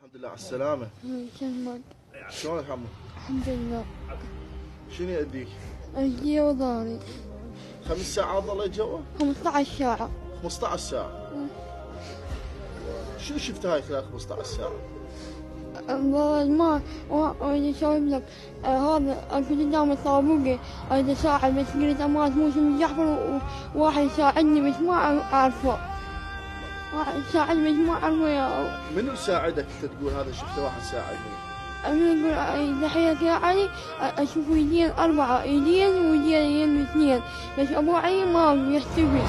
الحمد لله على السلامة. يسلمك. شلونك عمو؟ الحمد لله. شنو يأذيك؟ رجلي وظهري. 5 ساعات ظليت جوا؟ 15 ساعة. 15 ساعة. شو شفت هاي خلال 15 ساعة؟ ما أريد أسولف لك. هذا كنت قدام الطابوقة أريد أساعد بس قلت أمات موسى من جعفر وواحد يساعدني بس ما أعرفه. واحد يساعدني بس ما أعرفه يا. منو ساعدك انت تقول هذا شفت واحد ساعدني؟ أنا أقول دحين يا علي أشوف يدين 4 يدين ويدين 2 بس أبو علي ما يختفي.